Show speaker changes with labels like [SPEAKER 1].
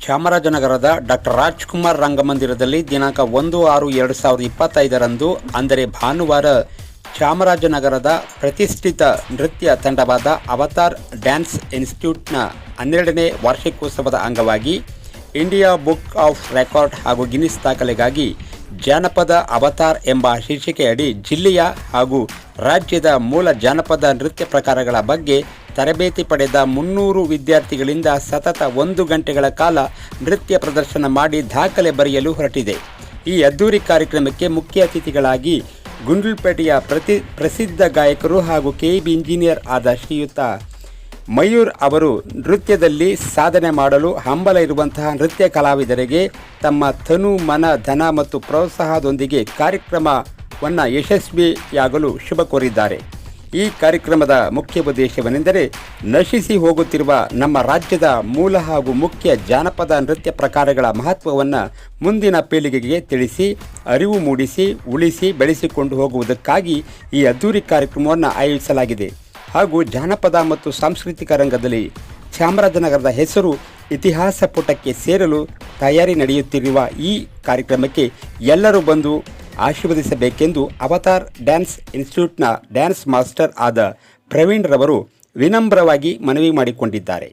[SPEAKER 1] ಚಾಮರಾಜನಗರದ ಡಾಕ್ಟರ್ ರಾಜ್ಕುಮಾರ್ ರಂಗಮಂದಿರದಲ್ಲಿ ದಿನಾಂಕ 1/6/2025 ಅಂದರೆ ಭಾನುವಾರ ಚಾಮರಾಜನಗರದ ಪ್ರತಿಷ್ಠಿತ ನೃತ್ಯ ತಂಡವಾದ ಅವತಾರ್ ಡ್ಯಾನ್ಸ್ ಇನ್ಸ್ಟಿಟ್ಯೂಟ್ನ 12ನೇ ವಾರ್ಷಿಕೋತ್ಸವದ ಅಂಗವಾಗಿ ಇಂಡಿಯಾ ಬುಕ್ ಆಫ್ ರೆಕಾರ್ಡ್ ಹಾಗೂ ಗಿನ್ನಿಸ್ ದಾಖಲೆಗಾಗಿ ಜಾನಪದ ಅವತಾರ್ ಎಂಬ ಶೀರ್ಷಿಕೆಯಡಿ ಜಿಲ್ಲೆಯ ಹಾಗೂ ರಾಜ್ಯದ ಮೂಲ ಜಾನಪದ ನೃತ್ಯ ಪ್ರಕಾರಗಳ ಬಗ್ಗೆ ತರಬೇತಿ ಪಡೆದ 300 ವಿದ್ಯಾರ್ಥಿಗಳಿಂದ ಸತತ 1 ಗಂಟೆಗಳ ಕಾಲ ನೃತ್ಯ ಪ್ರದರ್ಶನ ಮಾಡಿ ದಾಖಲೆ ಬರೆಯಲು ಹೊರಟಿದೆ. ಈ ಅದ್ದೂರಿ ಕಾರ್ಯಕ್ರಮಕ್ಕೆ ಮುಖ್ಯ ಅತಿಥಿಗಳಾಗಿ ಗುಂಡ್ಲುಪೇಟೆಯ ಪ್ರಸಿದ್ಧ ಗಾಯಕರು ಹಾಗೂ ಕೆಇಬಿ ಇಂಜಿನಿಯರ್ ಆದ ಶ್ರೀಯುತ ಮಯೂರ್ ಅವರು ನೃತ್ಯದಲ್ಲಿ ಸಾಧನೆ ಮಾಡಲು ಹಂಬಲ ಇರುವಂತಹ ನೃತ್ಯ ಕಲಾವಿದರಿಗೆ ತಮ್ಮ ತನು ಮನ ಧನ ಮತ್ತು ಪ್ರೋತ್ಸಾಹದೊಂದಿಗೆ ಕಾರ್ಯಕ್ರಮವನ್ನು ಯಶಸ್ವಿಯಾಗಲು ಶುಭ ಕೋರಿದ್ದಾರೆ. ಈ ಕಾರ್ಯಕ್ರಮದ ಮುಖ್ಯ ಉದ್ದೇಶವೇನೆಂದರೆ ನಶಿಸಿ ಹೋಗುತ್ತಿರುವ ನಮ್ಮ ರಾಜ್ಯದ ಮೂಲ ಹಾಗೂ ಮುಖ್ಯ ಜಾನಪದ ನೃತ್ಯ ಪ್ರಕಾರಗಳ ಮಹತ್ವವನ್ನು ಮುಂದಿನ ಪೀಳಿಗೆಗೆ ತಿಳಿಸಿ ಅರಿವು ಮೂಡಿಸಿ ಉಳಿಸಿ ಬೆಳೆಸಿಕೊಂಡು ಹೋಗುವುದಕ್ಕಾಗಿ ಈ ಅದ್ದೂರಿ ಕಾರ್ಯಕ್ರಮವನ್ನು ಆಯೋಜಿಸಲಾಗಿದೆ. ಹಾಗೂ ಜಾನಪದ ಮತ್ತು ಸಾಂಸ್ಕೃತಿಕ ರಂಗದಲ್ಲಿ ಚಾಮರಾಜನಗರದ ಹೆಸರು ಇತಿಹಾಸ ಪುಟಕ್ಕೆ ಸೇರಲು ತಯಾರಿ ನಡೆಯುತ್ತಿರುವ ಈ ಕಾರ್ಯಕ್ರಮಕ್ಕೆ ಎಲ್ಲರೂ ಬಂದು ಆಶೀರ್ವದಿಸಬೇಕೆಂದು ಅವತಾರ್ ಡ್ಯಾನ್ಸ್ ಇನ್ಸ್ಟಿಟ್ಯೂಟ್ನ ಡ್ಯಾನ್ಸ್ ಮಾಸ್ಟರ್ ಆದ ಪ್ರವೀಣ್ ರವರು ವಿನಮ್ರವಾಗಿ ಮನವಿ ಮಾಡಿಕೊಂಡಿದ್ದಾರೆ.